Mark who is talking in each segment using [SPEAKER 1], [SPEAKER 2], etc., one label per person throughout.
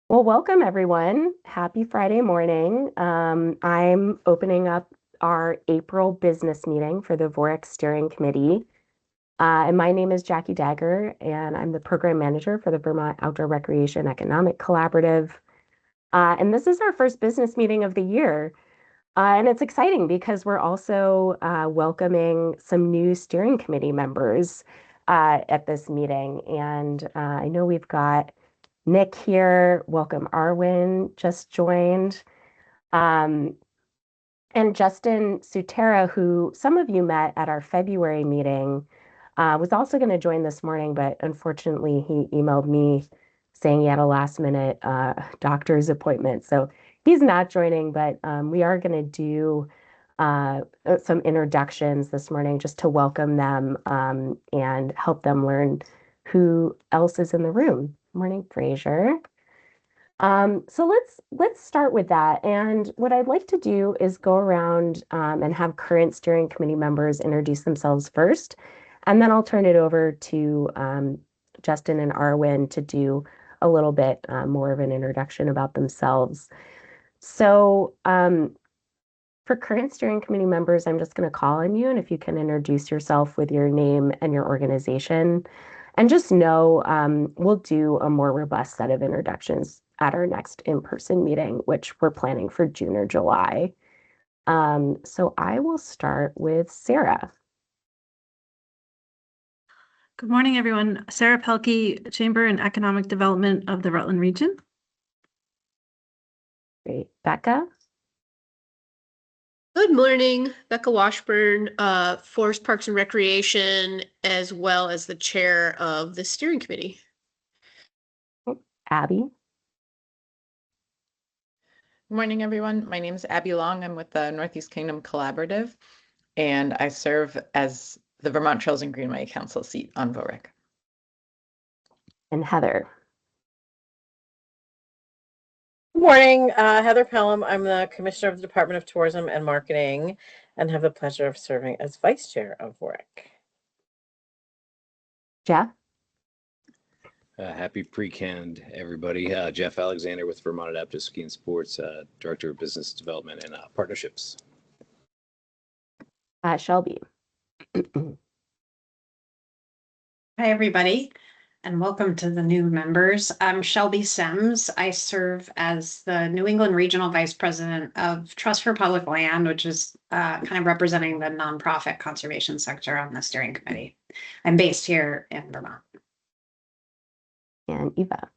[SPEAKER 1] Well, welcome everyone. Happy Friday morning. I'm opening up our April business meeting for the VOREC Steering Committee. And my name is Jackie Dagger, and I'm the program manager for the Vermont Outdoor Recreation Economic Collaborative. And this is our first business meeting of the year. And it's exciting because we're also welcoming some new steering committee members at this meeting. And I know we've got Nick here. Welcome, Arwen just joined. Um, and Justin Sutera, who some of you met at our February meeting, was also going to join this morning, but unfortunately, he emailed me saying he had a last minute doctor's appointment. So he's not joining, but we are going to do some introductions this morning just to welcome them and help them learn who else is in the room. Morning, Fraser. So let's start with that. And what I'd like to do is go around and have current steering committee members introduce themselves first, and then I'll turn it over to Justin and Arwen to do a little bit more of an introduction about themselves. So for current steering committee members, I'm just going to call on you, and if you can introduce yourself with your name and your organization. And just know we'll do a more robust set of introductions at our next in-person meeting, which we're planning for June or July. So I will start with Sarah.
[SPEAKER 2] Good morning, everyone. Sarah Pelkey, Chamber and Economic Development of the Rutland Region.
[SPEAKER 1] Great. Becca?
[SPEAKER 3] Good morning, Becca Washburn, Forest Parks and Recreation, as well as the chair of the steering committee.
[SPEAKER 1] Abby?
[SPEAKER 4] Good morning, everyone. My name is Abby Long. I'm with the Northeast Kingdom Collaborative, and I serve as the Vermont Trails and Greenway Council seat on VOREC.
[SPEAKER 1] And Heather?
[SPEAKER 5] Good morning, Heather Pelham. I'm the Commissioner of the Department of Tourism and Marketing and have the pleasure of serving as Vice Chair of VOREC.
[SPEAKER 1] Jeff?
[SPEAKER 6] Happy pre-canned, everybody. Jeff Alexander with Vermont Adaptive Ski and Sports, Director of Business Development and Partnerships.
[SPEAKER 1] Shelby?
[SPEAKER 7] Hi, everybody, and welcome to the new members. I'm Shelby Sims. I serve as the New England Regional Vice President of Trust for Public Land, which is kind of representing the nonprofit conservation sector on the steering committee. I'm based here in Vermont.
[SPEAKER 1] And Eva?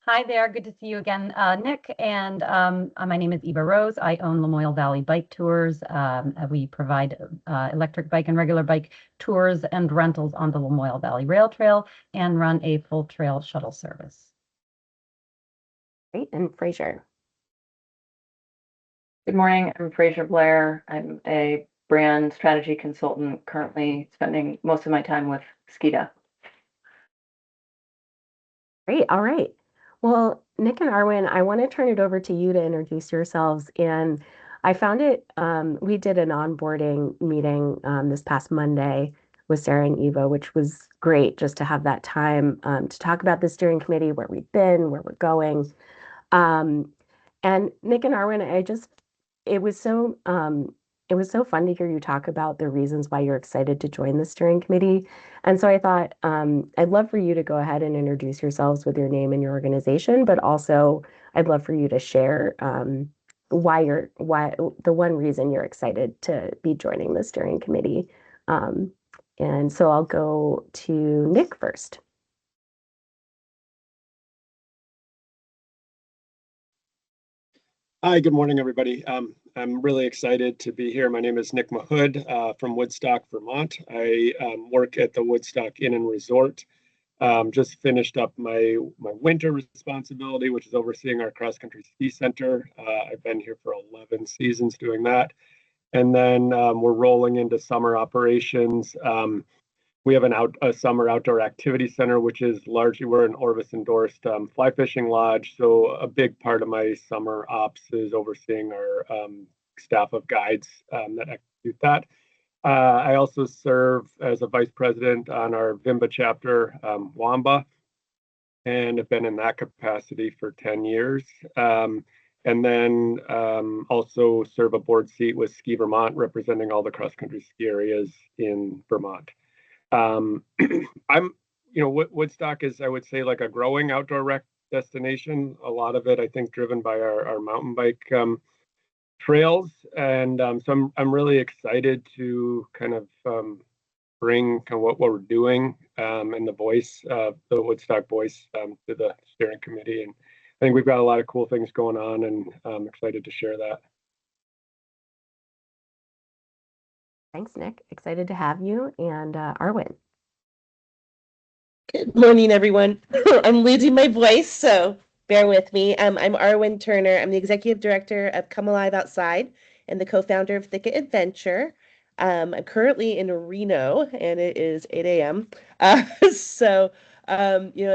[SPEAKER 8] Hi there, good to see you again, Nick. And my name is Eva Rose. I own Lamoille Valley Bike Tours. We provide electric bike and regular bike tours and rentals on the Lamoille Valley Rail Trail and run a full trail shuttle service.
[SPEAKER 1] Great. And Fraser?
[SPEAKER 9] Good morning, I'm Fraser Blair. I'm a brand strategy consultant, currently spending most of my time with SKIDA.
[SPEAKER 1] Great. All right. Well, Nick and Arwen, I want to turn it over to you to introduce yourselves. And I found it, we did an onboarding meeting this past Monday with Sarah and Eva, which was great just to have that time to talk about the steering committee, where we've been, where we're going. And Nick and Arwen, it was so fun to hear you talk about the reasons why you're excited to join the steering committee. And so I thought I'd love for you to go ahead and introduce yourselves with your name and your organization, but also I'd love for you to share why the one reason you're excited to be joining the steering committee. And so I'll go to Nick first.
[SPEAKER 10] Hi, good morning, everybody. I'm really excited to be here. My name is Nick Mahood from Woodstock, Vermont. I work at the Woodstock Inn and Resort. Just finished up my winter responsibility, which is overseeing our cross-country ski center. I've been here for 11 seasons doing that. And then we're rolling into summer operations. We have a summer outdoor activity center, which is largely, we're an Orvis endorsed fly fishing lodge. So a big part of my summer ops is overseeing our staff of guides that execute that. I also serve as a vice president on our VIMBA chapter, WAMBA, and have been in that capacity for 10 years. And then also serve a board seat with Ski Vermont, representing all the cross-country ski areas in Vermont. Woodstock is, I would say, like a growing outdoor rec destination. A lot of it, I think, driven by our mountain bike trails. And so I'm really excited to kind of bring kind of what we're doing and the voice, the Woodstock voice to the steering committee. And I think we've got a lot of cool things going on, and I'm excited to share that.
[SPEAKER 1] Thanks, Nick. Excited to have you. And Arwen.
[SPEAKER 11] Good morning, everyone. I'm losing my voice, so bear with me. I'm Arwen Turner. I'm the executive director of Come Alive Outside and the co-founder of Thicket Adventure. I'm currently in Reno, and it is 8 a.m.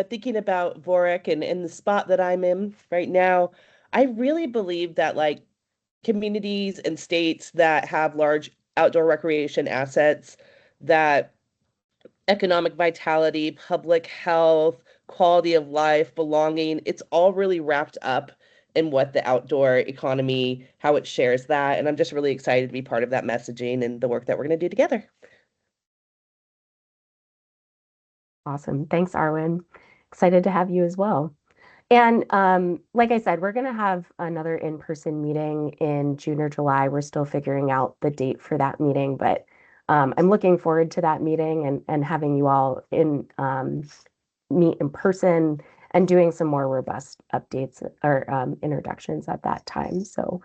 [SPEAKER 11] Thinking about VOREC and the spot that I'm in right now, I really believe that like communities and states that have large outdoor recreation assets, that economic vitality, public health, quality of life, belonging, it's all really wrapped up in what the outdoor economy, how it shares that. And I'm just really excited to be part of that messaging and the work that we're going to do together.
[SPEAKER 1] Awesome. Thanks, Arwen. Excited to have you as well. And like I said, we're going to have another in-person meeting in June or July. We're still figuring out the date for that meeting, but I'm looking forward to that meeting and having you all meet in person and doing some more robust updates or introductions at that time. So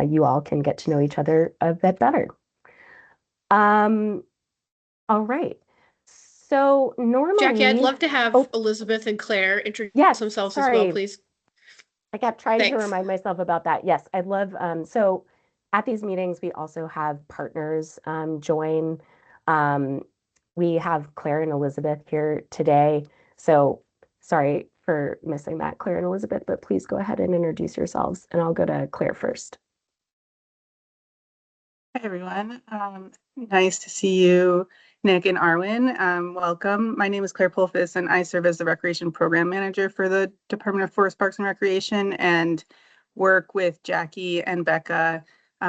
[SPEAKER 1] you all can get to know each other a bit better. All right. So normally,
[SPEAKER 3] Jackie, I'd love to have Elizabeth and Claire introduce themselves as well, please.
[SPEAKER 1] I kept trying to remind myself about that. Yes, I'd love, so at these meetings, we also have partners join. We have Claire and Elizabeth here today. So sorry for missing that, Claire and Elizabeth, but please go ahead and introduce yourselves, and I'll go to Claire first.
[SPEAKER 12] Hi, everyone. Nice to see you, Nick and Arwen. Welcome. My name is Claire Pulfis, and I serve as the Recreation Program Manager for the Department of Forest, Parks, and Recreation, and work with Jackie and Becca,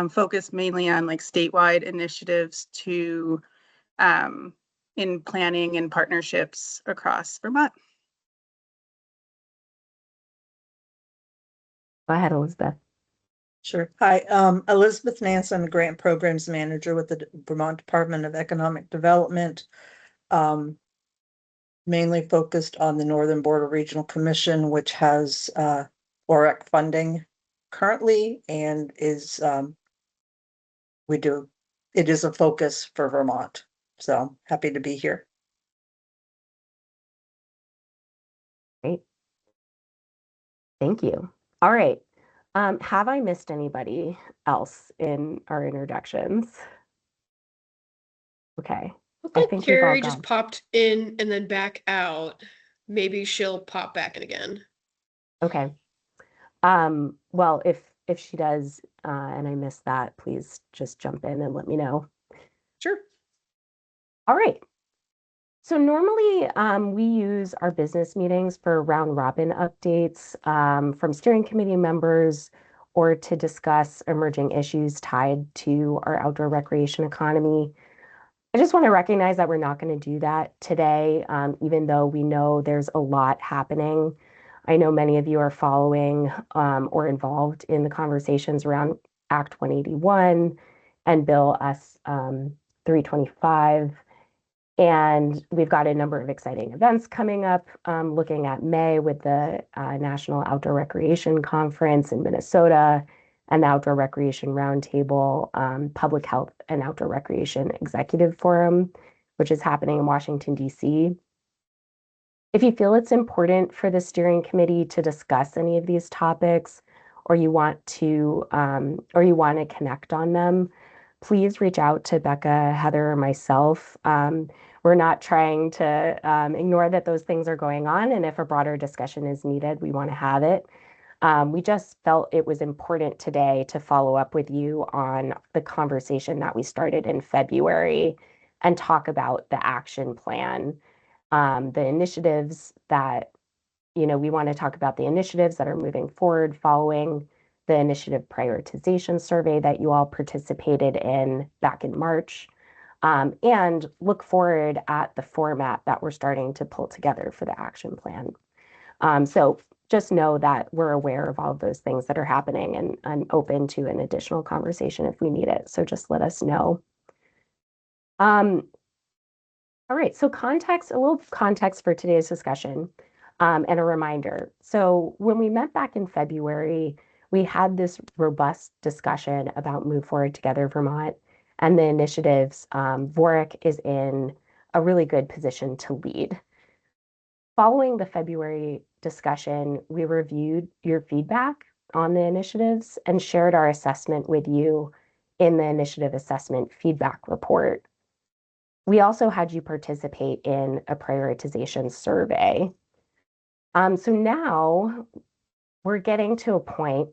[SPEAKER 12] focused mainly on like statewide initiatives to in planning and partnerships across Vermont.
[SPEAKER 1] Go ahead, Elizabeth.
[SPEAKER 13] Sure. Hi, Elizabeth Nance. I'm the Grant Programs Manager with the Vermont Department of Economic Development, mainly focused on the Northern Border Regional Commission, which has VOREC funding currently, and is it is a focus for Vermont. So happy to be here.
[SPEAKER 1] Great. Thank you. All right. Have I missed anybody else in our introductions? Okay.
[SPEAKER 3] I think Carrie just popped in and then back out. Maybe she'll pop back in again.
[SPEAKER 1] Okay. Well, if she does, and I missed that, please just jump in and let me know.
[SPEAKER 3] Sure.
[SPEAKER 1] All right. So normally we use our business meetings for round robin updates from steering committee members or to discuss emerging issues tied to our outdoor recreation economy. I just want to recognize that we're not going to do that today, even though we know there's a lot happening. I know many of you are following or involved in the conversations around Act 181 and Bill S 325. And we've got a number of exciting events coming up, looking at May with the National Outdoor Recreation Conference in Minnesota and the Outdoor Recreation Roundtable, Public Health and Outdoor Recreation Executive Forum, which is happening in Washington, D.C. If you feel it's important for the steering committee to discuss any of these topics, or you want to connect on them, please reach out to Becca, Heather, or myself. We're not trying to ignore that those things are going on, and if a broader discussion is needed, we want to have it. We just felt it was important today to follow up with you on the conversation that we started in February and talk about the action plan, the initiatives that we want to talk about the initiatives that are moving forward following the initiative prioritization survey that you all participated in back in March, and look forward at the format that we're starting to pull together for the action plan. So just know that we're aware of all of those things that are happening, and I'm open to an additional conversation if we need it. So just let us know. All right, so a little context for today's discussion, and a reminder. So when we met back in February, we had this robust discussion about Move Forward Together Vermont and the initiatives VOREC is in a really good position to lead. Following the February discussion, we reviewed your feedback on the initiatives and shared our assessment with you in the initiative assessment feedback report. We also had you participate in a prioritization survey. So now we're getting to a point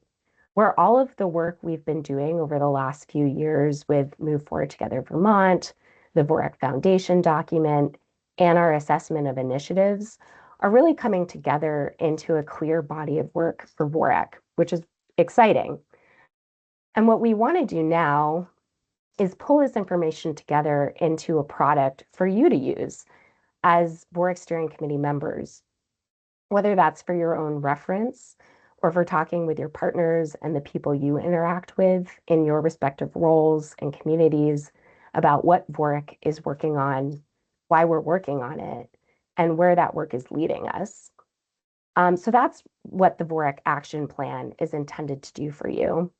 [SPEAKER 1] where all of the work we've been doing over the last few years with Move Forward Together Vermont, the VOREC Foundation document, and our assessment of initiatives are really coming together into a clear body of work for VOREC, which is exciting. And what we want to do now is pull this information together into a product for you to use as VOREC Steering Committee members, whether that's for your own reference or for talking with your partners and the people you interact with in your respective roles and communities about what VOREC is working on, why we're working on it, and where that work is leading us. So that's what the VOREC Action Plan is intended to do for you.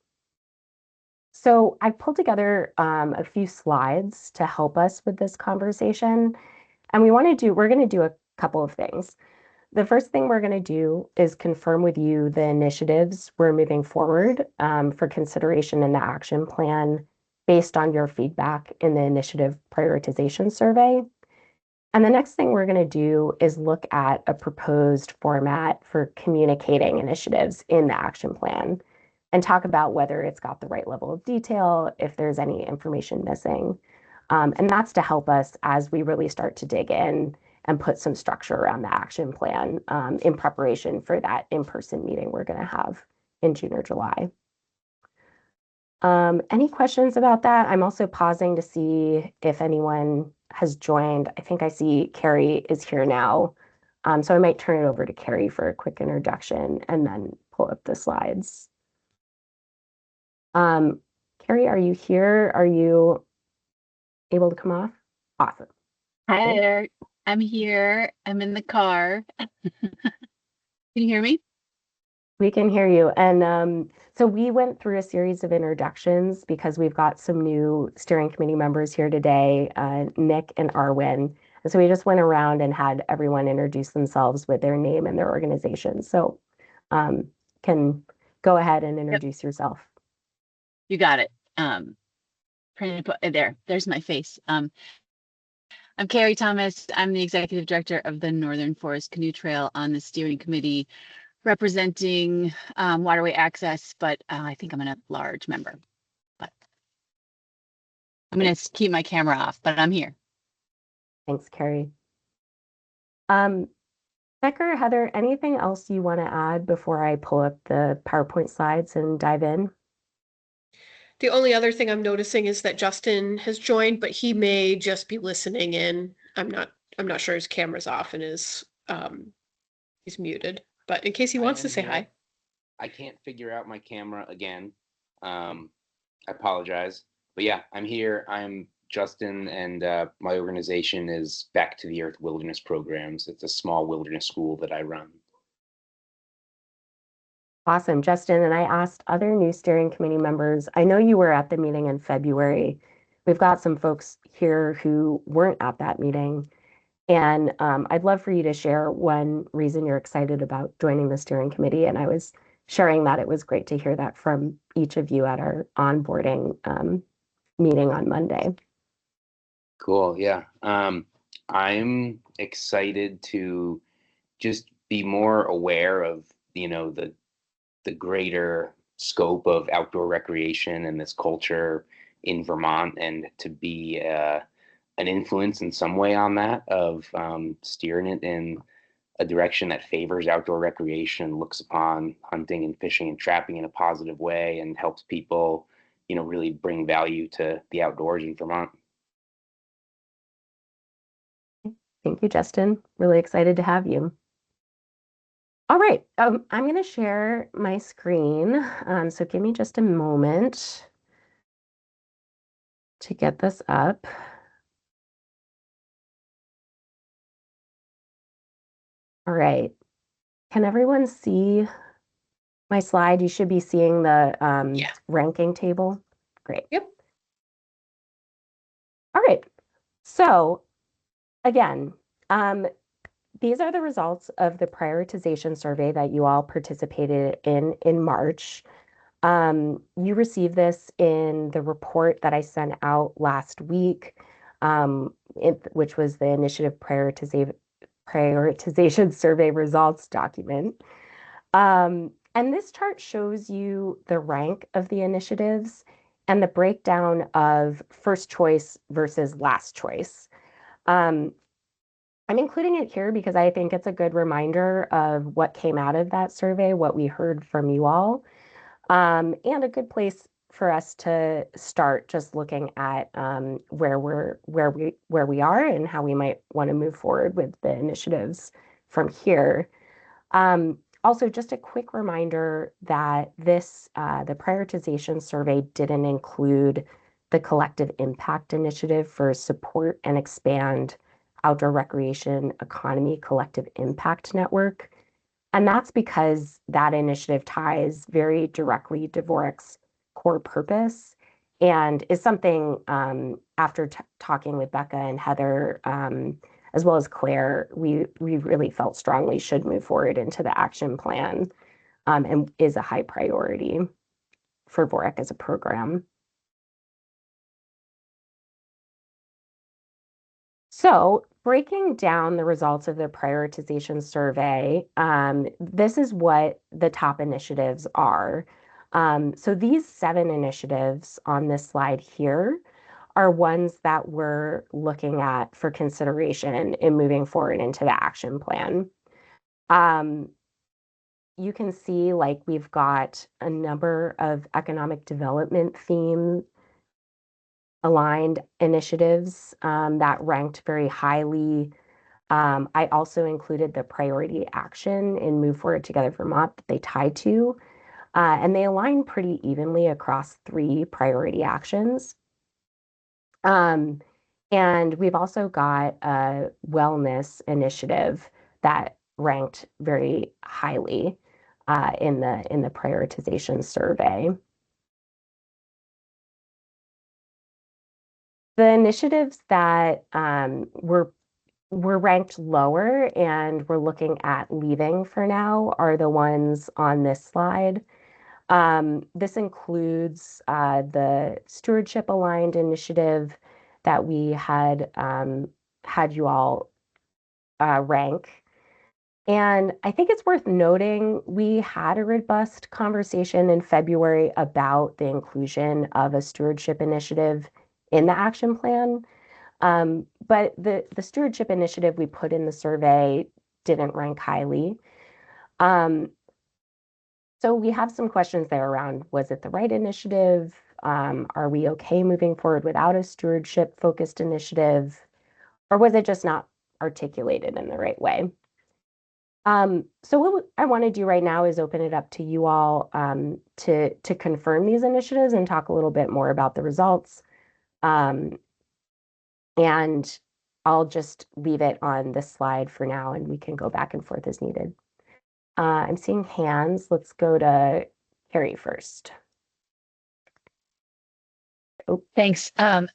[SPEAKER 1] So I've pulled together a few slides to help us with this conversation. And we're going to do a couple of things. The first thing we're going to do is confirm with you the initiatives we're moving forward for consideration in the action plan based on your feedback in the initiative prioritization survey. And the next thing we're going to do is look at a proposed format for communicating initiatives in the action plan and talk about whether it's got the right level of detail, if there's any information missing. And that's to help us as we really start to dig in and put some structure around the action plan in preparation for that in-person meeting we're going to have in June or July. Any questions about that? I'm also pausing to see if anyone has joined. I think I see Carrie is here now. So I might turn it over to Carrie for a quick introduction and then pull up the slides. Carrie, are you here? Are you able to come off? Awesome.
[SPEAKER 14] Hi there. I'm here. I'm in the car. Can you hear me?
[SPEAKER 1] We can hear you. And so we went through a series of introductions because we've got some new steering committee members here today, Nick and Arwen. And so we just went around and had everyone introduce themselves with their name and their organization. So can go ahead and introduce yourself.
[SPEAKER 14] You got it. There's my face. I'm Carrie Thomas. I'm the executive director of the Northern Forest Canoe Trail on the steering committee, representing waterway access, but I think I'm a large member. But I'm going to keep my camera off, but I'm here.
[SPEAKER 1] Thanks, Carrie. Becker, Heather, anything else you want to add before I pull up the PowerPoint slides and dive in?
[SPEAKER 3] The only other thing I'm noticing is that Justin has joined, but he may just be listening in. I'm not sure his camera's off and he's muted. But in case he wants to say hi.
[SPEAKER 15] I can't figure out my camera again. I apologize. But yeah, I'm here. I'm Justin, and my organization is Back to the Earth Wilderness Programs. It's a small wilderness school that I run.
[SPEAKER 1] Awesome, Justin. And I asked other new steering committee members, I know you were at the meeting in February. We've got some folks here who weren't at that meeting. And I'd love for you to share one reason you're excited about joining the steering committee. And I was sharing that it was great to hear that from each of you at our onboarding meeting on Monday.
[SPEAKER 15] Cool. Yeah. I'm excited to just be more aware of, the greater scope of outdoor recreation and this culture in Vermont, and to be an influence in some way on that, of steering it in a direction that favors outdoor recreation, looks upon hunting and fishing and trapping in a positive way, and helps people, really bring value to the outdoors in Vermont.
[SPEAKER 1] Thank you, Justin. Really excited to have you. All right, I'm going to share my screen. So give me just a moment to get this up. All right. Can everyone see my slide? You should be seeing the ranking table. Great.
[SPEAKER 3] Yep.
[SPEAKER 1] All right. So again, these are the results of the prioritization survey that you all participated in March. You received this in the report that I sent out last week, which was the initiative prioritization survey results document. And this chart shows you the rank of the initiatives and the breakdown of first choice versus last choice. I'm including it here because I think it's a good reminder of what came out of that survey, what we heard from you all, and a good place for us to start just looking at where we are and how we might want to move forward with the initiatives from here. Also, just a quick reminder that the prioritization survey didn't include the collective impact initiative for support and expand outdoor recreation economy collective impact network. And that's because that initiative ties very directly to VOREC's core purpose and is something, after talking with Becca and Heather, as well as Claire, we really felt strongly should move forward into the action plan, and is a high priority for VOREC as a program. So breaking down the results of the prioritization survey, this is what the top initiatives are. So these 7 initiatives on this slide here are ones that we're looking at for consideration in moving forward into the action plan. You can see we've got a number of economic development theme aligned initiatives that ranked very highly. I also included the priority action in Move Forward Together Vermont that they tie to, and they align pretty evenly across 3 priority actions. And we've also got a wellness initiative that ranked very highly in the prioritization survey. The initiatives that were ranked lower and we're looking at leaving for now are the ones on this slide. This includes the stewardship aligned initiative that we had you all rank. And I think it's worth noting we had a robust conversation in February about the inclusion of a stewardship initiative in the action plan. But the stewardship initiative we put in the survey didn't rank highly. So we have some questions there around, was it the right initiative? Are we okay moving forward without a stewardship focused initiative? Or was it just not articulated in the right way? So what I want to do right now is open it up to you all to confirm these initiatives and talk a little bit more about the results. And I'll just leave it on this slide for now, and we can go back and forth as needed. I'm seeing hands. Let's go to Carrie first.
[SPEAKER 14] Oh, thanks. Can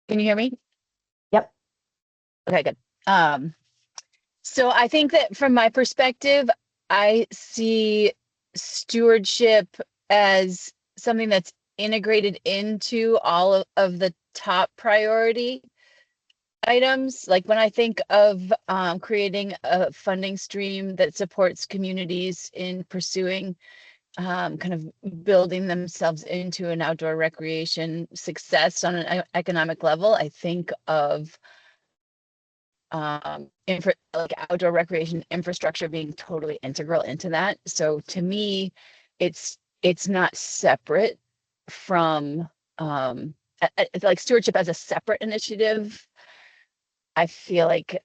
[SPEAKER 14] you hear me?
[SPEAKER 1] Yep.
[SPEAKER 14] Okay, good. So I think that from my perspective, I see stewardship as something that's integrated into all of the top priority items. Like when I think of creating a funding stream that supports communities in pursuing kind of building themselves into an outdoor recreation success on an economic level, I think of like outdoor recreation infrastructure being totally integral into that. So to me, it's not separate from it's like stewardship as a separate initiative. I feel like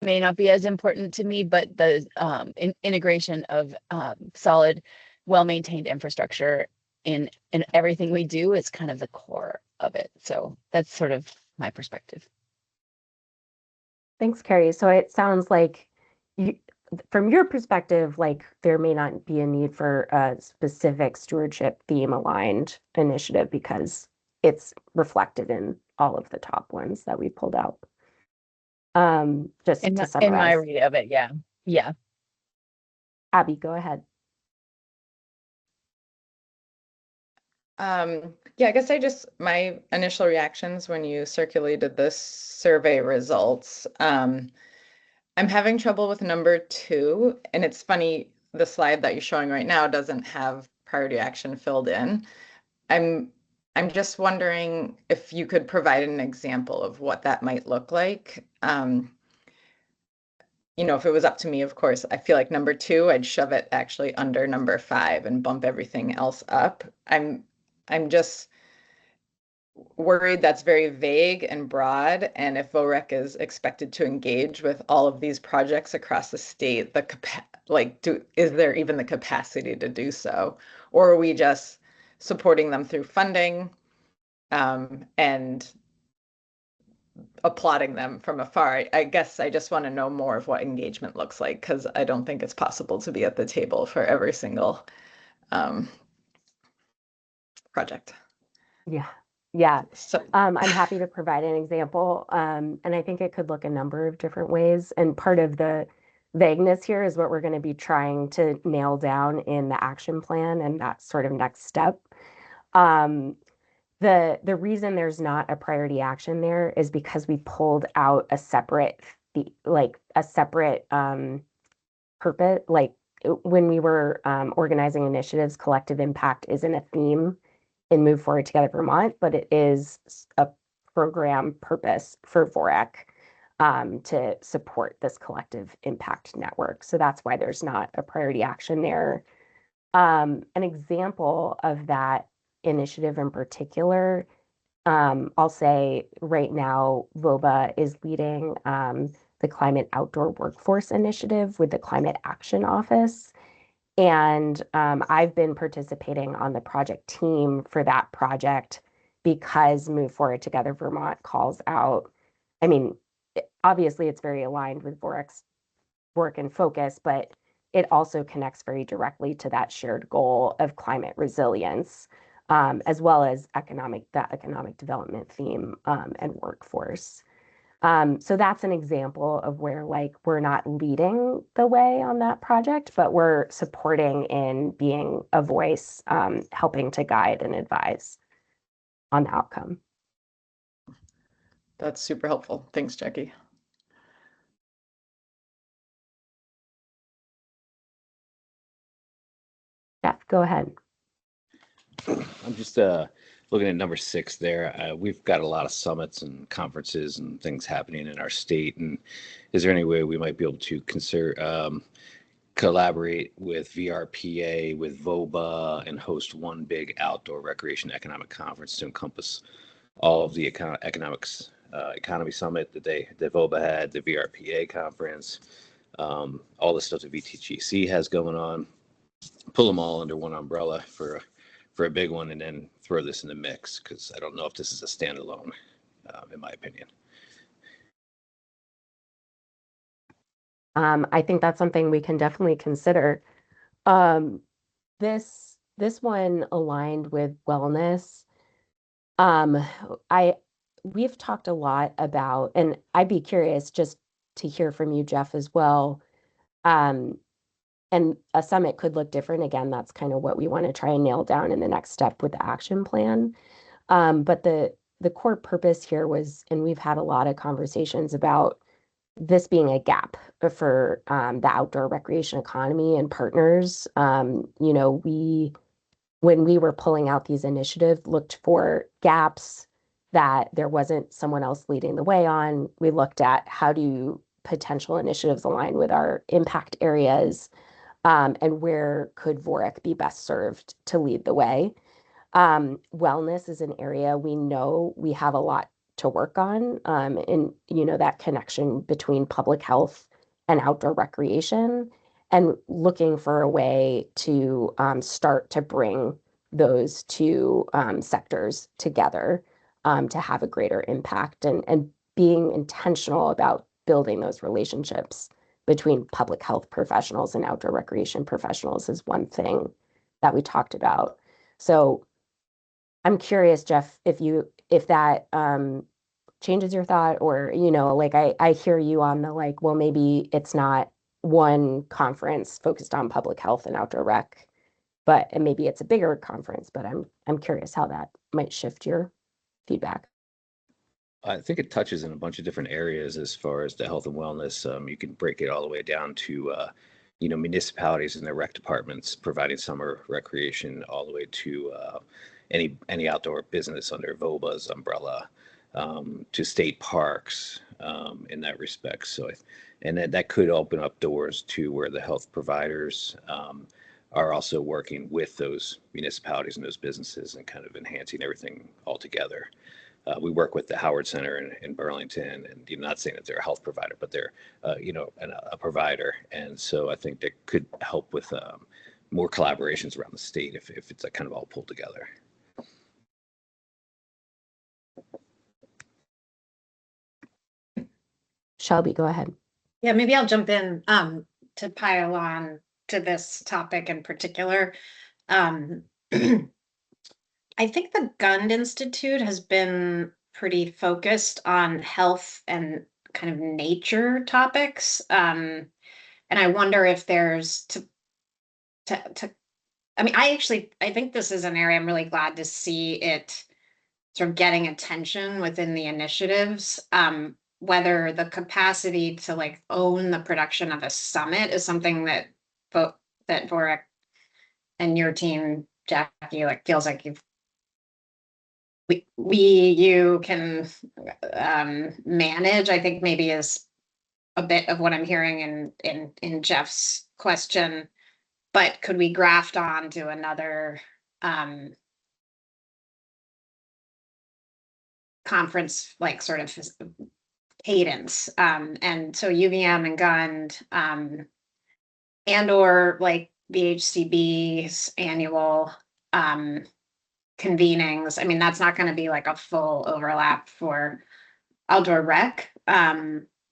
[SPEAKER 14] may not be as important to me, but the integration of solid, well-maintained infrastructure in everything we do is kind of the core of it. So that's sort of my perspective.
[SPEAKER 1] Thanks, Carrie. So it sounds like you, from your perspective, like there may not be a need for a specific stewardship theme aligned initiative because it's reflected in all of the top ones that we pulled out. Just to summarize.
[SPEAKER 14] In my read of it, yeah. Yeah.
[SPEAKER 1] Abby, go ahead.
[SPEAKER 4] Yeah, I guess my initial reactions when you circulated the survey results, I'm having trouble with number 2, and it's funny, the slide that you're showing right now doesn't have priority action filled in. I'm just wondering if you could provide an example of what that might look like. You know, if it was up to me, of course, I feel like number 2, I'd shove it actually under number 5 and bump everything else up. I'm just worried that's very vague and broad, and if VOREC is expected to engage with all of these projects across the state, is there even the capacity to do so, or are we just supporting them through funding and applauding them from afar? I guess I just want to know more of what engagement looks like, because I don't think it's possible to be at the table for every single project.
[SPEAKER 1] Yeah.
[SPEAKER 4] So
[SPEAKER 1] I'm happy to provide an example. And I think it could look a number of different ways. And part of the vagueness here is what we're going to be trying to nail down in the action plan and that sort of next step. The reason there's not a priority action there is because we pulled out a separate purpose. Like when we were organizing initiatives, collective impact isn't a theme in Move Forward Together Vermont, but it is a program purpose for VOREC to support this collective impact network. So that's why there's not a priority action there. An example of that initiative in particular, I'll say right now, VOBA is leading the Climate Outdoor Workforce Initiative with the Climate Action Office. And I've been participating on the project team for that project because Move Forward Together Vermont calls out, I mean, obviously it's very aligned with VOREC's work and focus, but it also connects very directly to that shared goal of climate resilience, as well as that economic development theme and workforce. So that's an example of where we're not leading the way on that project, but we're supporting in being a voice, helping to guide and advise on the outcome.
[SPEAKER 4] That's super helpful. Thanks, Jackie.
[SPEAKER 1] Jeff, go ahead.
[SPEAKER 6] I'm just looking at number 6 there. We've got a lot of summits and conferences and things happening in our state. And is there any way we might be able to collaborate with VRPA, with VOBA, and host one big outdoor recreation economic conference to encompass all of the economy summit that VOBA had, the VRPA conference, all the stuff that VTGC has going on, pull them all under one umbrella for a big one, and then throw this in the mix, because I don't know if this is a standalone, in my opinion.
[SPEAKER 1] I think that's something we can definitely consider. This one aligned with wellness. We've talked a lot about, and I'd be curious just to hear from you, Jeff, as well. And a summit could look different. Again, that's kind of what we want to try and nail down in the next step with the action plan. But the core purpose here was, and we've had a lot of conversations about this being a gap for the outdoor recreation economy and partners. When we were pulling out these initiatives, looked for gaps that there wasn't someone else leading the way on. We looked at how do potential initiatives align with our impact areas, and where could VOREC be best served to lead the way. Wellness is an area we know we have a lot to work on, and that connection between public health and outdoor recreation, and looking for a way to start to bring those two sectors together to have a greater impact, and being intentional about building those relationships between public health professionals and outdoor recreation professionals is one thing that we talked about. So I'm curious, Jeff, if that changes your thought, or like I hear you on the like, well, maybe it's not one conference focused on public health and outdoor rec, and maybe it's a bigger conference, but I'm curious how that might shift your feedback.
[SPEAKER 6] I think it touches in a bunch of different areas as far as the health and wellness. You can break it all the way down to, municipalities and their rec departments providing summer recreation, all the way to any outdoor business under VOBA's umbrella, to state parks in that respect. So, and that could open up doors to where the health providers are also working with those municipalities and those businesses and kind of enhancing everything all together. We work with the Howard Center in Burlington, and not saying that they're a health provider, but they're a provider, and so I think that could help with more collaborations around the state if it's kind of all pulled together.
[SPEAKER 1] Shelby, go ahead.
[SPEAKER 7] Yeah, maybe I'll jump in to pile on to this topic in particular. I think the Gund Institute has been pretty focused on health and kind of nature topics. And I wonder if there's I mean, I think this is an area I'm really glad to see it sort of getting attention within the initiatives. Whether the capacity to like own the production of a summit is something that VOREC and your team, Jackie, like feels like you can manage, I think maybe is a bit of what I'm hearing in Jeff's question. But could we graft on to another conference, like sort of cadence? And so UVM and Gund, and or like VHCB's annual convenings. I mean, that's not going to be like a full overlap for outdoor rec.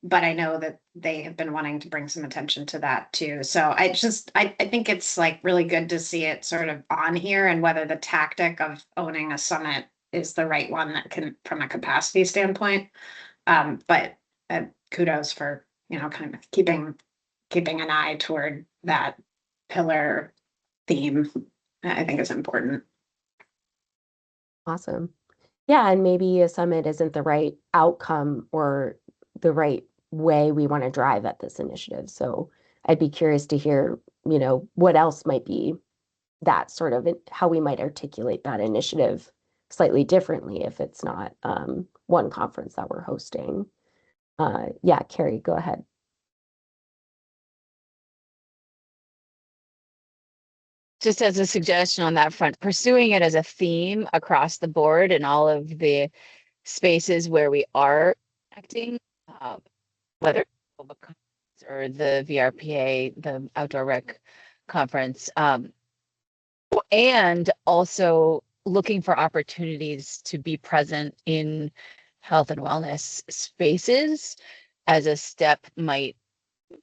[SPEAKER 7] But I know that they have been wanting to bring some attention to that too. So I think it's like really good to see it sort of on here, and whether the tactic of owning a summit is the right one that can, from a capacity standpoint. But kudos for, kind of keeping an eye toward that pillar theme. I think is important.
[SPEAKER 1] Awesome. Yeah, and maybe a summit isn't the right outcome or the right way we want to drive at this initiative. So I'd be curious to hear, what else might be that sort of how we might articulate that initiative slightly differently if it's not one conference that we're hosting. Yeah, Carrie, go ahead.
[SPEAKER 14] Just as a suggestion on that front, pursuing it as a theme across the board in all of the spaces where we are acting, whether or the VRPA, the Outdoor Rec Conference, and also looking for opportunities to be present in health and wellness spaces as a step might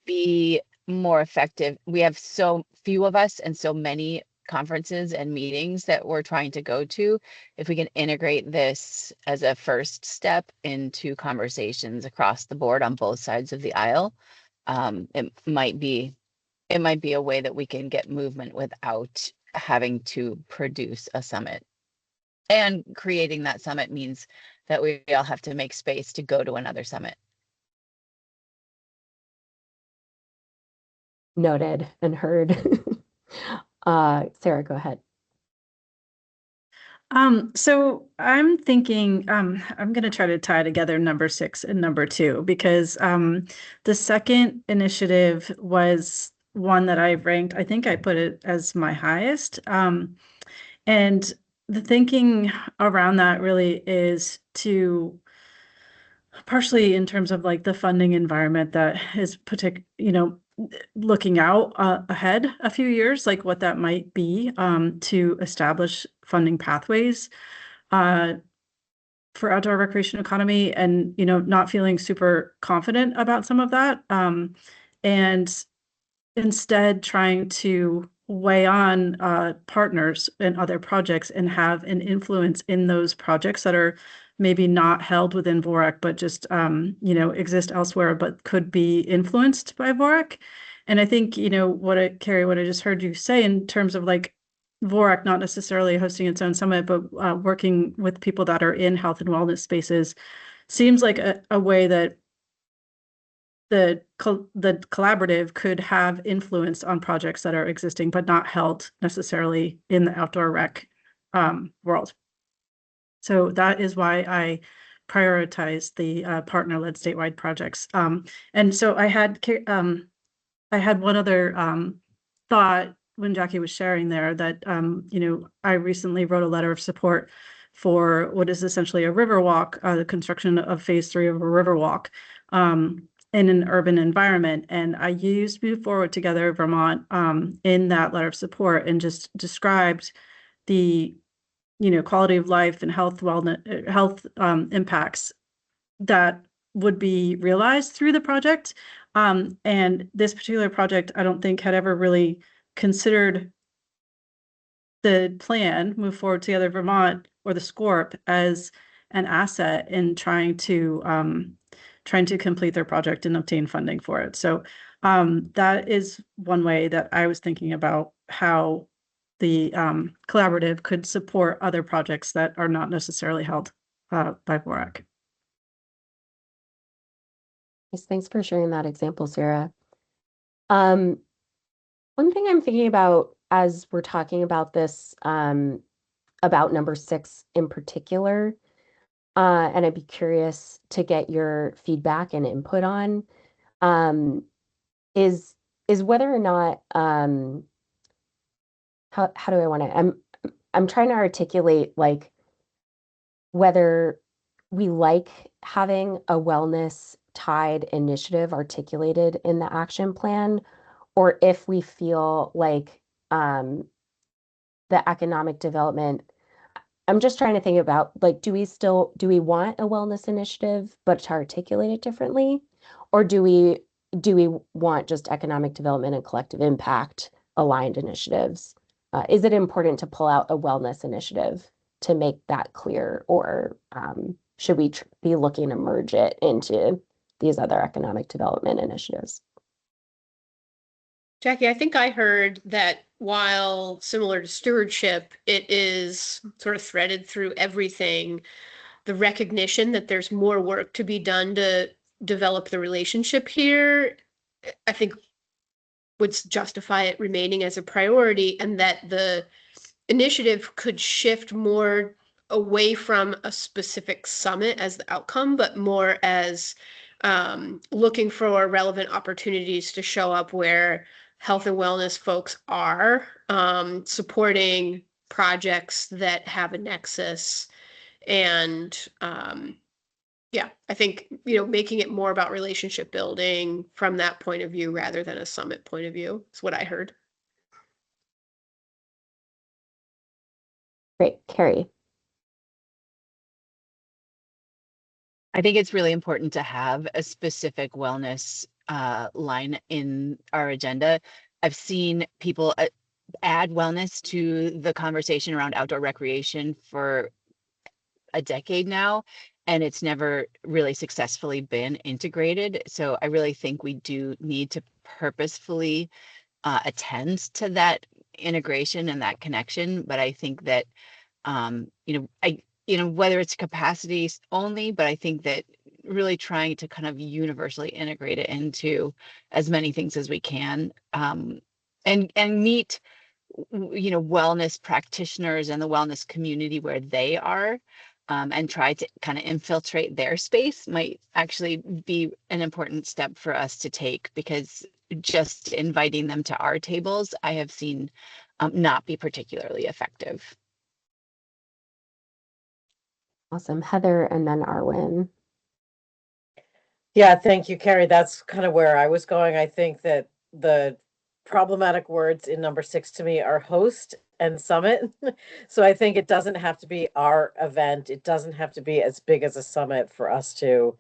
[SPEAKER 14] be more effective. We have so few of us and so many conferences and meetings that we're trying to go to. If we can integrate this as a first step into conversations across the board on both sides of the aisle, it might be a way that we can get movement without having to produce a summit. And creating that summit means that we all have to make space to go to another summit.
[SPEAKER 1] Noted and heard. Sarah, go ahead.
[SPEAKER 2] So I'm thinking, I'm going to try to tie together number 6 and number 2 because the second initiative was one that I ranked, I think I put it as my highest. And the thinking around that really is to partially in terms of like the funding environment that is looking out ahead a few years, like what that might be to establish funding pathways for outdoor recreation economy, and not feeling super confident about some of that, and instead trying to weigh on partners and other projects and have an influence in those projects that are maybe not held within VOREC, but just exist elsewhere, but could be influenced by VOREC. And I think Carrie, what I just heard you say in terms of like VOREC not necessarily hosting its own summit, but working with people that are in health and wellness spaces seems like a way that the collaborative could have influence on projects that are existing but not held necessarily in the outdoor rec world. So that is why I prioritize the partner-led statewide projects. And so I had one other thought when Jackie was sharing there that I recently wrote a letter of support for what is essentially a river walk, the construction of phase 3 of a river walk in an urban environment. And I used Move Forward Together Vermont in that letter of support and just described the quality of life and health impacts that would be realized through the project. And this particular project, I don't think had ever really considered the plan, Move Forward Together Vermont, or the SCORP as an asset in trying to complete their project and obtain funding for it. So that is one way that I was thinking about how the collaborative could support other projects that are not necessarily held by VOREC.
[SPEAKER 1] Yes, thanks for sharing that example, Sarah. One thing I'm thinking about as we're talking about this, about number 6 in particular, and I'd be curious to get your feedback and input on, is whether or not, how do I want to, I'm trying to articulate like whether we like having a wellness tied initiative articulated in the action plan, or if we feel like the economic development, I'm just trying to think about like, do we want a wellness initiative, but to articulate it differently? Or do we want just economic development and collective impact aligned initiatives? Is it important to pull out a wellness initiative to make that clear? Or should we be looking to merge it into these other economic development initiatives?
[SPEAKER 3] Jackie, I think I heard that while similar to stewardship, it is sort of threaded through everything, the recognition that there's more work to be done to develop the relationship here, I think would justify it remaining as a priority, and that the initiative could shift more away from a specific summit as the outcome, but more as looking for relevant opportunities to show up where health and wellness folks are, supporting projects that have a nexus. And yeah, I think, making it more about relationship building from that point of view rather than a summit point of view is what I heard.
[SPEAKER 1] Great, Carrie.
[SPEAKER 14] I think it's really important to have a specific wellness line in our agenda. I've seen people add wellness to the conversation around outdoor recreation for a decade now, and it's never really successfully been integrated. So I really think we do need to purposefully attend to that integration and that connection. But I think that whether it's capacity only, but I think that really trying to kind of universally integrate it into as many things as we can, and meet wellness practitioners and the wellness community where they are, and try to kind of infiltrate their space might actually be an important step for us to take, because just inviting them to our tables, I have seen not be particularly effective.
[SPEAKER 1] Awesome. Heather and then Arwen.
[SPEAKER 5] Yeah, thank you, Carrie. That's kind of where I was going. I think that the problematic words in number 6 to me are host and summit. So I think it doesn't have to be our event. It doesn't have to be as big as a summit for us to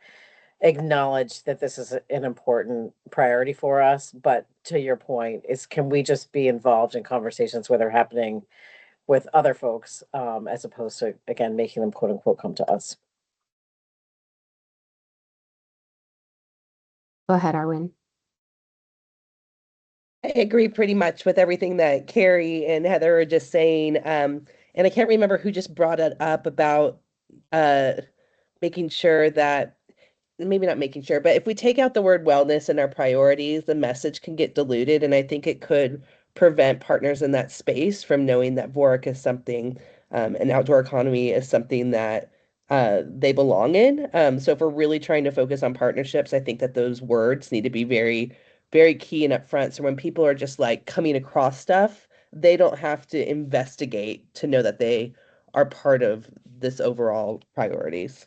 [SPEAKER 5] acknowledge that this is an important priority for us. But to your point, is can we just be involved in conversations where they're happening with other folks, as opposed to, again, making them quote unquote come to us.
[SPEAKER 1] Go ahead, Arwen.
[SPEAKER 11] I agree pretty much with everything that Carrie and Heather are just saying. And I can't remember who just brought it up about making sure that, maybe not making sure, but if we take out the word wellness in our priorities, the message can get diluted. And I think it could prevent partners in that space from knowing that VOREC is something, an outdoor economy is something that they belong in. So if we're really trying to focus on partnerships, I think that those words need to be very, very key and upfront. So when people are just like coming across stuff, they don't have to investigate to know that they are part of this overall priorities.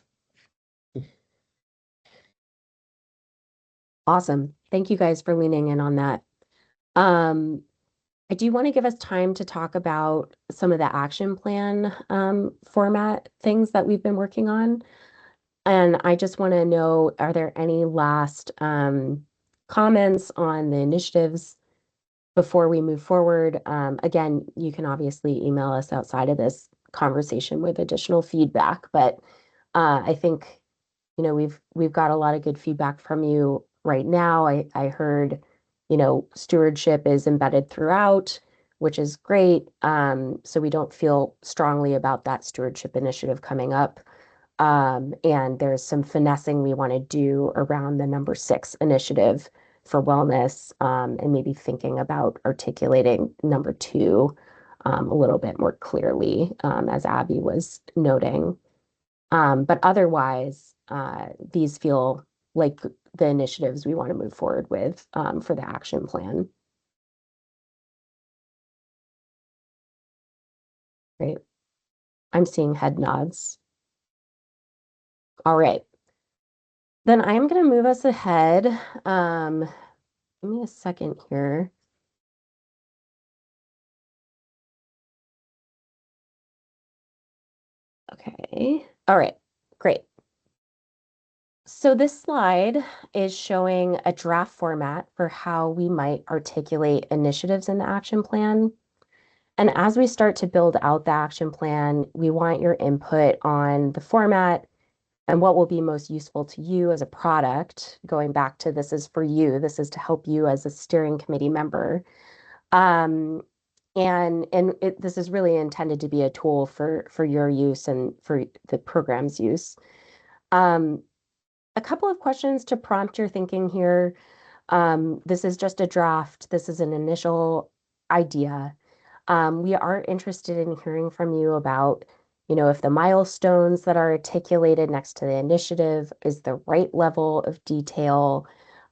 [SPEAKER 1] Awesome. Thank you guys for leaning in on that. I do want to give us time to talk about some of the action plan format things that we've been working on. And I just want to know, are there any last comments on the initiatives before we move forward? Again, you can obviously email us outside of this conversation with additional feedback, but I think, we've got a lot of good feedback from you right now. I heard, stewardship is embedded throughout, which is great. So we don't feel strongly about that stewardship initiative coming up. And there's some finessing we want to do around the number 6 initiative for wellness, and maybe thinking about articulating number 2 a little bit more clearly, as Abby was noting. But otherwise, these feel like the initiatives we want to move forward with for the action plan. Great. I'm seeing head nods. All right. Then I'm going to move us ahead. Give me a second here. Okay. All right. Great. So this slide is showing a draft format for how we might articulate initiatives in the action plan. And as we start to build out the action plan, we want your input on the format and what will be most useful to you as a product. Going back to this is for you, this is to help you as a steering committee member. This is really intended to be a tool for your use and for the program's use. A couple of questions to prompt your thinking here. This is just a draft. This is an initial idea. We are interested in hearing from you about, if the milestones that are articulated next to the initiative is the right level of detail,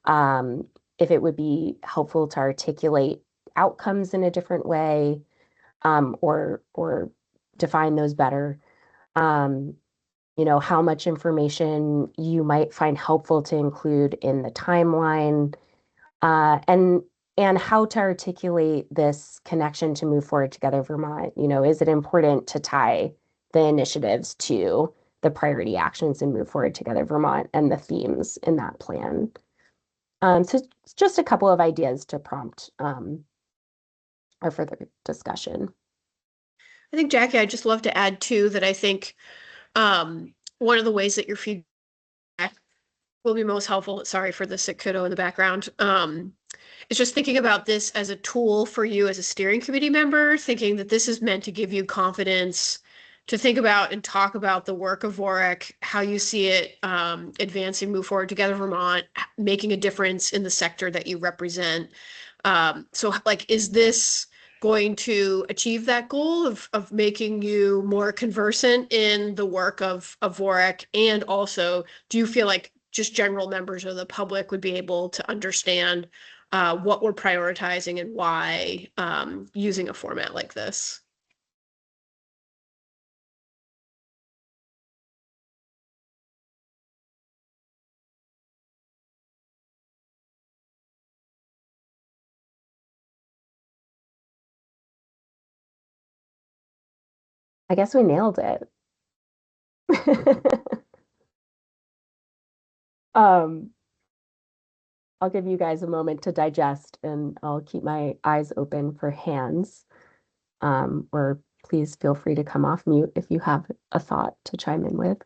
[SPEAKER 1] if it would be helpful to articulate outcomes in a different way, or define those better. How much information you might find helpful to include in the timeline, and how to articulate this connection to Move Forward Together Vermont. Is it important to tie the initiatives to the priority actions in Move Forward Together Vermont and the themes in that plan? So it's just a couple of ideas to prompt our further discussion.
[SPEAKER 3] I think, Jackie, I'd just love to add too that I think one of the ways that your feedback will be most helpful, sorry for the sick kiddo in the background, is just thinking about this as a tool for you as a steering committee member, thinking that this is meant to give you confidence to think about and talk about the work of VOREC, how you see it advancing, Move Forward Together Vermont, making a difference in the sector that you represent. So like, is this going to achieve that goal of making you more conversant in the work of VOREC? And also, do you feel like just general members of the public would be able to understand what we're prioritizing and why using a format like this?
[SPEAKER 1] I guess we nailed it. Um, I'll give you guys a moment to digest, and I'll keep my eyes open for hands. Or please feel free to come off mute if you have a thought to chime in with.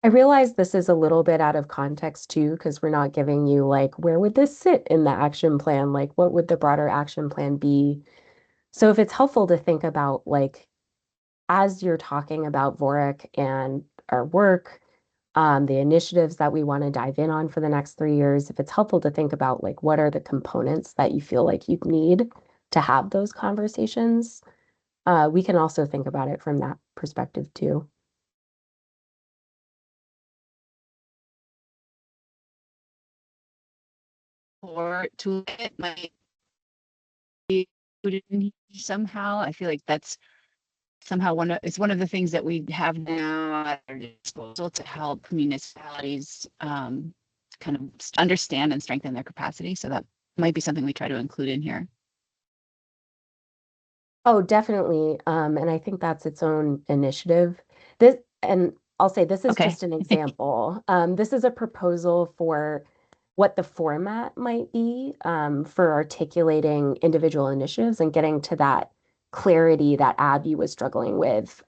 [SPEAKER 1] I realize this is a little bit out of context too, because we're not giving you like, where would this sit in the action plan? Like, what would the broader action plan be? So if it's helpful to think about like, as you're talking about VOREC and our work, the initiatives that we want to dive in on for the next 3 years, if it's helpful to think about like, what are the components that you feel like you need to have those conversations, we can also think about it from that perspective too.
[SPEAKER 14] Or to it might be included in here somehow. I feel like that's somehow it's one of the things that we have now at our disposal to help municipalities kind of understand and strengthen their capacity. So that might be something we try to include in here.
[SPEAKER 1] Oh, definitely. And I think that's its own initiative. And I'll say this is
[SPEAKER 14] Okay.
[SPEAKER 1] just an example. This is a proposal for what the format might be for articulating individual initiatives and getting to that clarity that Abby was struggling with.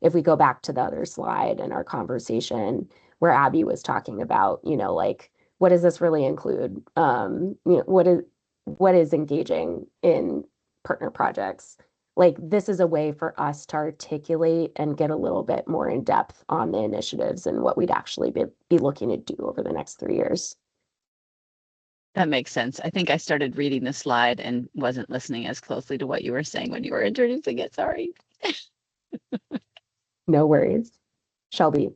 [SPEAKER 1] If we go back to the other slide in our conversation where Abby was talking about, like, what does this really include? What is engaging in partner projects? Like, this is a way for us to articulate and get a little bit more in depth on the initiatives and what we'd actually be looking to do over the next 3 years.
[SPEAKER 14] That makes sense. I think I started reading the slide and wasn't listening as closely to what you were saying when you were introducing it. Sorry.
[SPEAKER 1] No worries. Shelby.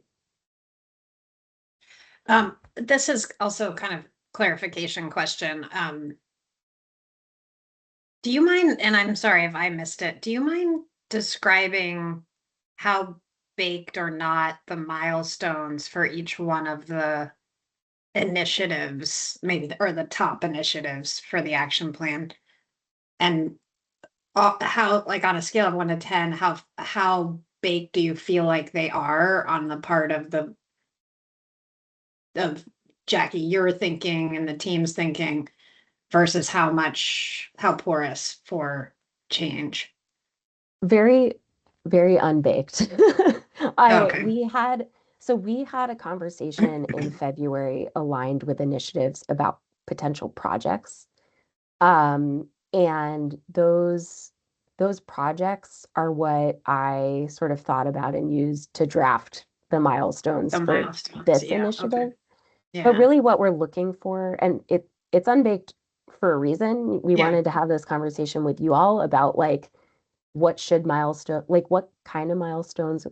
[SPEAKER 7] This is also kind of clarification question. Do you mind, and I'm sorry if I missed it, do you mind describing how baked or not the milestones for each one of the initiatives, maybe, or the top initiatives for the action plan? And how, like on a scale of 1 to 10, how baked do you feel like they are on the part of Jackie, your thinking and the team's thinking versus how porous for change?
[SPEAKER 1] Very, very unbaked.
[SPEAKER 7] Okay.
[SPEAKER 1] We had a conversation in February aligned with initiatives about potential projects. And those projects are what I sort of thought about and used to draft the milestones for this initiative.
[SPEAKER 7] Okay. Yeah.
[SPEAKER 1] But really what we're looking for, and it's unbaked for a reason. We wanted to have this conversation with you all about like, what kind of milestones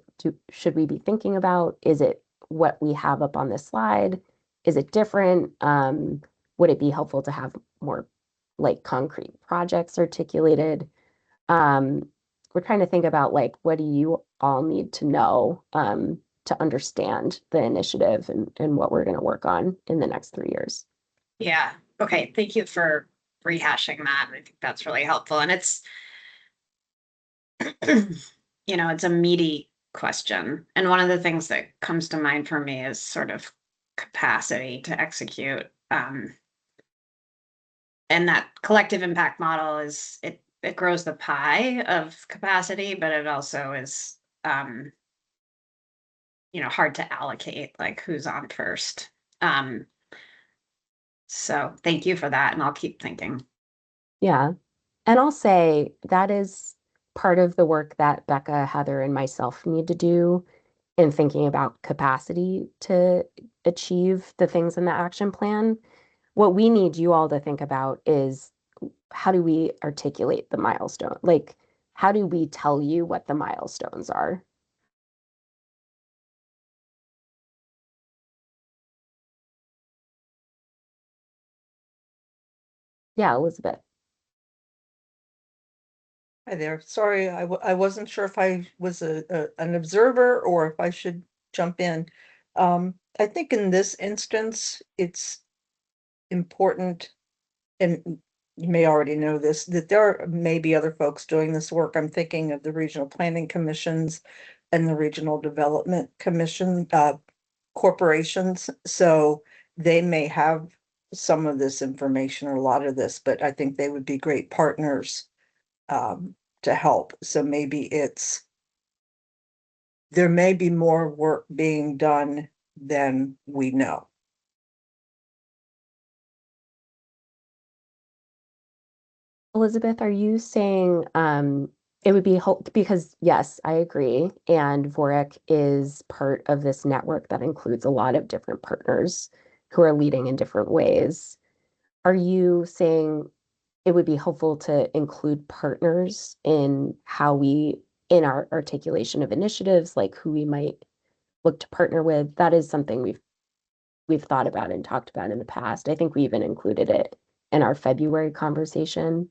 [SPEAKER 1] should we be thinking about? Is it what we have up on this slide? Is it different? Would it be helpful to have more like concrete projects articulated? We're trying to think about like, what do you all need to know to understand the initiative and what we're going to work on in the next 3 years?
[SPEAKER 7] Yeah. Okay. Thank you for rehashing that. I think that's really helpful. And it's, it's a meaty question. And one of the things that comes to mind for me is sort of capacity to execute. And that collective impact model it grows the pie of capacity, but it also is, hard to allocate, like who's on first. So thank you for that. And I'll keep thinking.
[SPEAKER 1] Yeah. And I'll say that is part of the work that Becca, Heather, and myself need to do in thinking about capacity to achieve the things in the action plan. What we need you all to think about is how do we articulate the milestone? Like, how do we tell you what the milestones are? Yeah, Elizabeth.
[SPEAKER 13] Hi there. Sorry, I wasn't sure if I was an observer or if I should jump in. I think in this instance, it's important, and you may already know this, that there may be other folks doing this work. I'm thinking of the regional planning commissions and the regional development commission, corporations. So they may have some of this information or a lot of this, but I think they would be great partners to help. So maybe there may be more work being done than we know.
[SPEAKER 1] Elizabeth, are you saying it would be because yes, I agree. And VOREC is part of this network that includes a lot of different partners who are leading in different ways. Are you saying it would be helpful to include partners in in our articulation of initiatives, like who we might look to partner with? That is something we've thought about and talked about in the past. I think we even included it in our February conversation.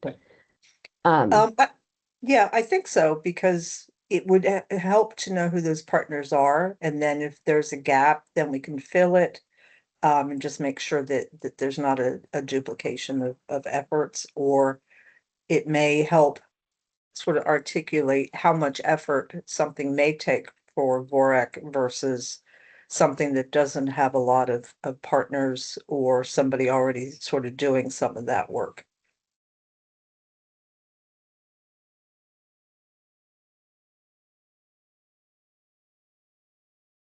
[SPEAKER 13] Yeah, I think so, because it would help to know who those partners are. And then if there's a gap, then we can fill it. And just make sure that there's not a duplication of efforts, or it may help sort of articulate how much effort something may take for VOREC versus something that doesn't have a lot of partners or somebody already sort of doing some of that work.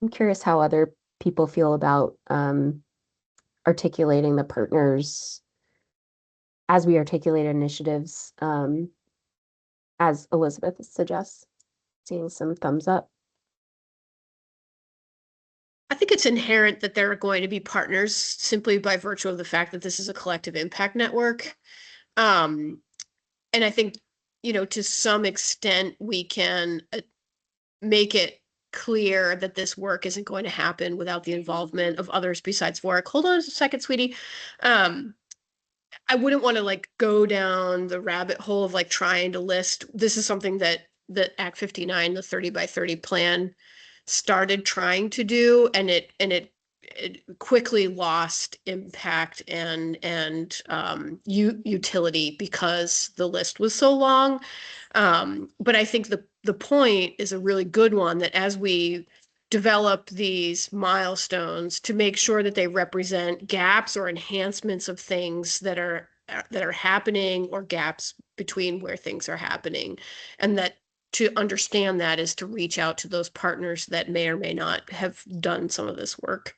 [SPEAKER 1] I'm curious how other people feel about articulating the partners as we articulate initiatives, as Elizabeth suggests. Seeing some thumbs up.
[SPEAKER 3] I think it's inherent that there are going to be partners simply by virtue of the fact that this is a collective impact network. And I think, to some extent, we can make it clear that this work isn't going to happen without the involvement of others besides VOREC. Hold on a second, sweetie. I wouldn't want to go down the rabbit hole of trying to list. This is something that Act 59, the 30 by 30 plan, started trying to do, and it quickly lost impact and utility because the list was so long. But I think the point is a really good one, that as we develop these milestones, to make sure that they represent gaps or enhancements of things that are happening, or gaps between where things are happening, and that to understand that is to reach out to those partners that may or may not have done some of this work.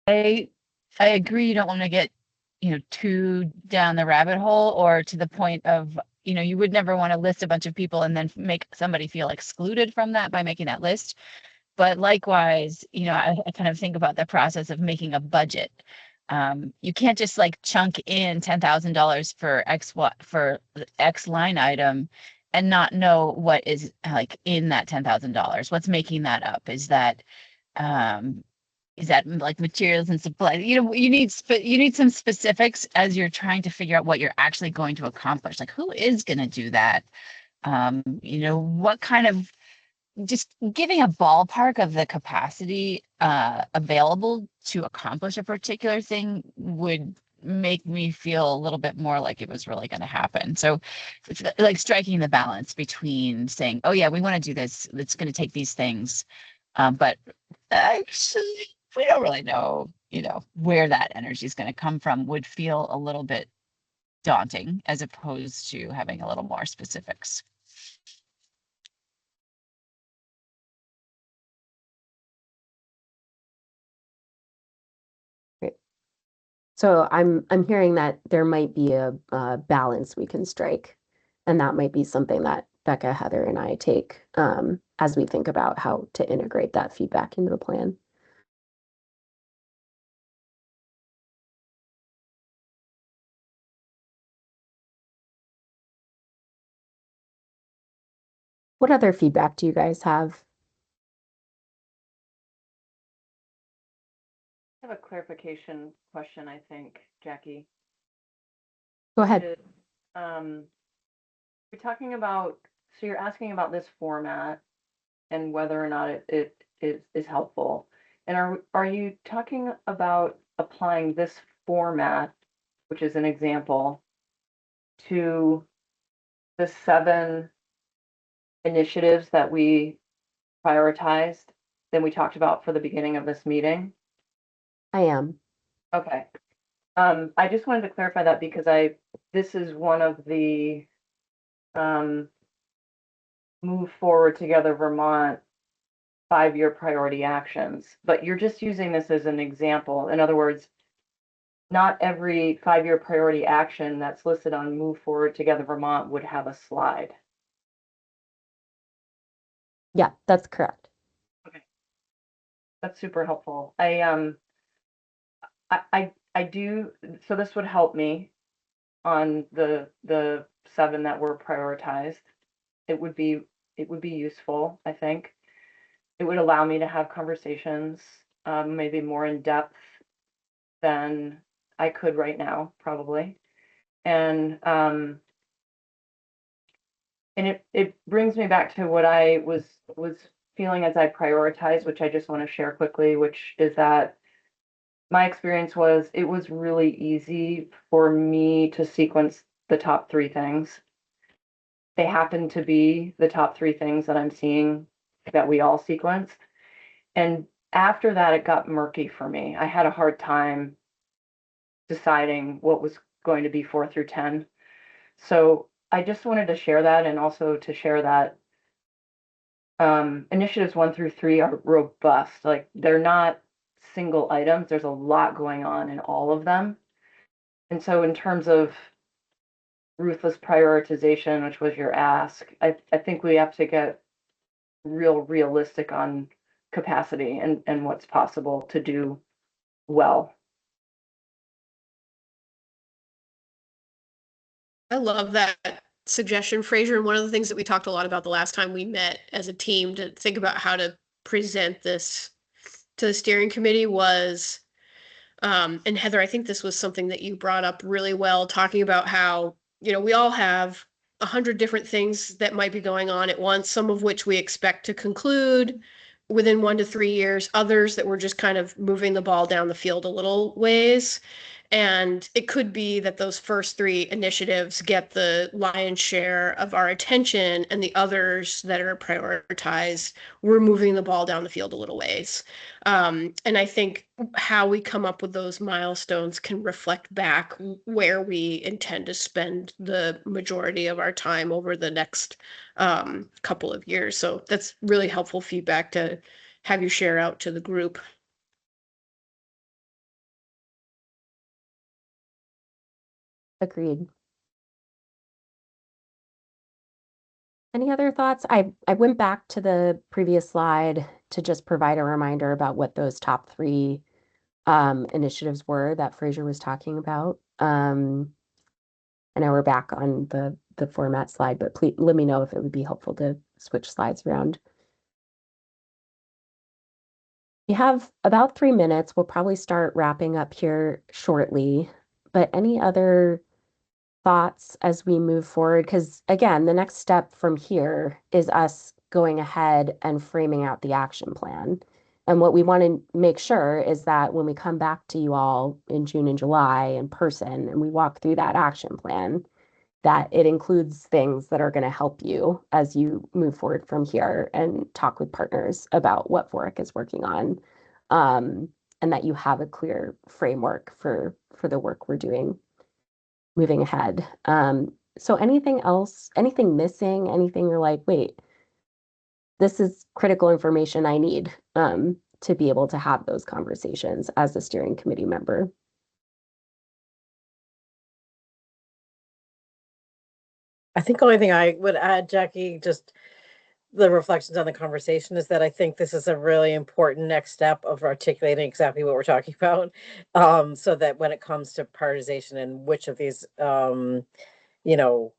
[SPEAKER 14] I agree. You don't want to get, too down the rabbit hole, or to the point of, you would never want to list a bunch of people and then make somebody feel excluded from that by making that list. But likewise, I kind of think about the process of making a budget. You can't just chunk in $10,000 for X line item and not know what is in that $10,000. What's making that up? Is that materials and supplies? You need some specifics as you're trying to figure out what you're actually going to accomplish. Who is going to do that? What kind of, just giving a ballpark of the capacity available to accomplish a particular thing would make me feel a little bit more like it was really going to happen. So it's striking the balance between saying, oh yeah, we want to do this, it's going to take these things, but actually we don't really know, where that energy is going to come from, would feel a little bit daunting as opposed to having a little more specifics.
[SPEAKER 1] So I'm hearing that there might be a balance we can strike, and that might be something that Becca, Heather, and I take as we think about how to integrate that feedback into the plan. What other feedback do you guys have?
[SPEAKER 9] I have a clarification question, I think, Jackie.
[SPEAKER 1] Go ahead.
[SPEAKER 9] You're talking about, so you're asking about this format and whether or not it is helpful. And are you talking about applying this format, which is an example, to the 7 initiatives that we prioritized, that we talked about for the beginning of this meeting?
[SPEAKER 1] I am.
[SPEAKER 9] Okay. I just wanted to clarify that because this is one of the Move Forward Together Vermont 5-year priority actions, but you're just using this as an example. In other words, not every 5-year priority action that's listed on Move Forward Together Vermont would have a slide.
[SPEAKER 1] Yeah, that's correct.
[SPEAKER 9] Okay. That's super helpful. I do, so this would help me on the 7 that were prioritized. It would be useful, I think. It would allow me to have conversations, maybe more in depth than I could right now, probably. And it brings me back to what I was feeling as I prioritized, which I just want to share quickly, which is that my experience was it was really easy for me to sequence the top 3 things. They happen to be the top 3 things that I'm seeing that we all sequenced. And after that, it got murky for me. I had a hard time deciding what was going to be 4 through 10. So I just wanted to share that, and also to share that initiatives 1 through 3 are robust. Like, they're not single items. There's a lot going on in all of them. And so in terms of ruthless prioritization, which was your ask, I think we have to get realistic on capacity and what's possible to do well.
[SPEAKER 3] I love that suggestion, Fraser. And one of the things that we talked a lot about the last time we met as a team to think about how to present this to the steering committee was, and Heather, I think this was something that you brought up really well, talking about how, we all have 100 different things that might be going on at once, some of which we expect to conclude within 1 to 3 years, others that we're just kind of moving the ball down the field a little ways. And it could be that those first 3 initiatives get the lion's share of our attention, and the others that are prioritized, we're moving the ball down the field a little ways. And I think how we come up with those milestones can reflect back where we intend to spend the majority of our time over the next couple of years. So that's really helpful feedback to have you share out to the group.
[SPEAKER 1] Agreed. Any other thoughts? I went back to the previous slide to just provide a reminder about what those top 3 initiatives were that Fraser was talking about. I know we're back on the format slide, but please let me know if it would be helpful to switch slides around. We have about 3 minutes. We'll probably start wrapping up here shortly, but any other thoughts as we move forward? Because again, the next step from here is us going ahead and framing out the action plan. And what we want to make sure is that when we come back to you all in June and July in person and we walk through that action plan, that it includes things that are going to help you as you move forward from here and talk with partners about what VOREC is working on, and that you have a clear framework for the work we're doing moving ahead. So anything else, anything missing, anything you're like, wait, this is critical information I need to be able to have those conversations as a steering committee member?
[SPEAKER 5] I think the only thing I would add, Jackie, just the reflections on the conversation, is that I think this is a really important next step of articulating exactly what we're talking about. So that when it comes to prioritization and which of these, you know,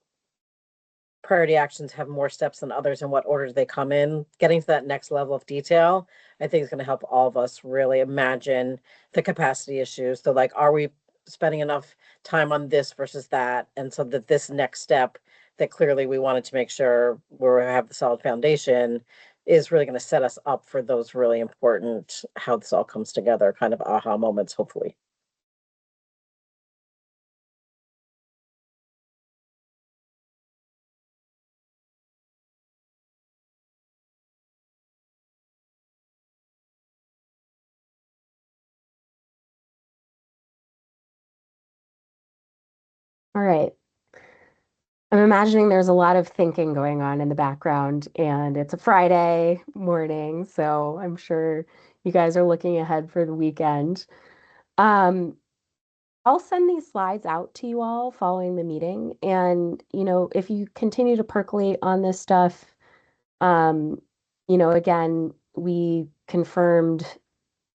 [SPEAKER 5] priority actions have more steps than others and what order they come in, getting to that next level of detail, I think is going to help all of us really imagine the capacity issues. So like, are we spending enough time on this versus that? And so that this next step that clearly we wanted to make sure we have the solid foundation is really going to set us up for those really important, how this all comes together kind of aha moments, hopefully.
[SPEAKER 1] All right. I'm imagining there's a lot of thinking going on in the background, and it's a Friday morning, so I'm sure you guys are looking ahead for the weekend. Um, I'll send these slides out to you all following the meeting, and if you continue to percolate on this stuff, um, again, we confirmed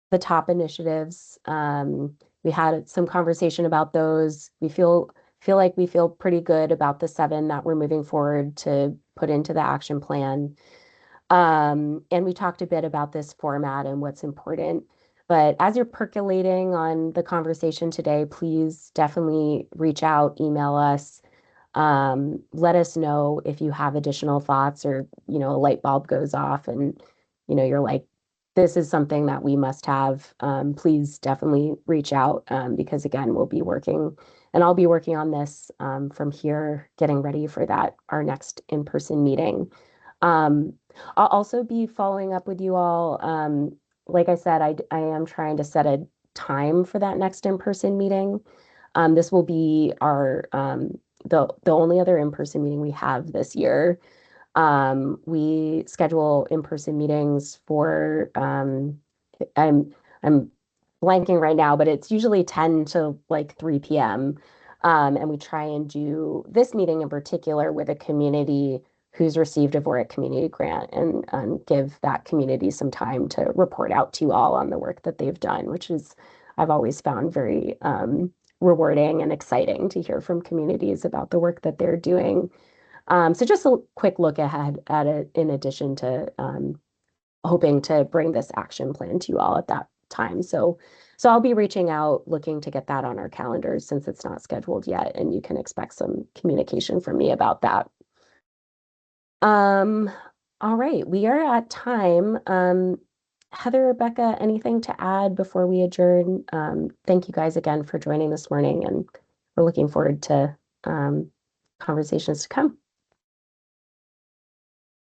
[SPEAKER 1] the top initiatives. We had some conversation about those. We feel like we feel pretty good about the 7 that we're moving forward to put into the action plan. And we talked a bit about this format and what's important. But as you're percolating on the conversation today, please definitely reach out, email us. Let us know if you have additional thoughts, or, a light bulb goes off and, you're like, this is something that we must have. Please definitely reach out, because again, we'll be working, and I'll be working on this from here, getting ready for our next in-person meeting. I'll also be following up with you all. Like I said, I am trying to set a time for that next in-person meeting. This will be the only other in-person meeting we have this year. We schedule in-person meetings for I'm blanking right now, but it's usually 10 to like 3 p.m. And we try and do this meeting in particular with a community who's received a VOREC community grant, and give that community some time to report out to you all on the work that they've done, which is I've always found very rewarding and exciting to hear from communities about the work that they're doing. So just a quick look ahead at it, in addition to hoping to bring this action plan to you all at that time. So I'll be reaching out, looking to get that on our calendars since it's not scheduled yet, and you can expect some communication from me about that. All right, we are at time. Heather, Rebecca, anything to add before we adjourn? Thank you guys again for joining this morning, and we're looking forward to conversations to come.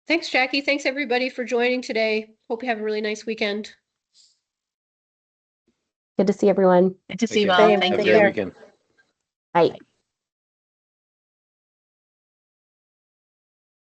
[SPEAKER 3] Thanks, Jackie. Thanks, everybody, for joining today. Hope you have a really nice weekend.
[SPEAKER 1] Good to see everyone.
[SPEAKER 14] Good to see you
[SPEAKER 5] Same.
[SPEAKER 14] all.
[SPEAKER 6] Have
[SPEAKER 14] Thank
[SPEAKER 6] a
[SPEAKER 14] you.
[SPEAKER 6] great weekend.
[SPEAKER 1] Bye.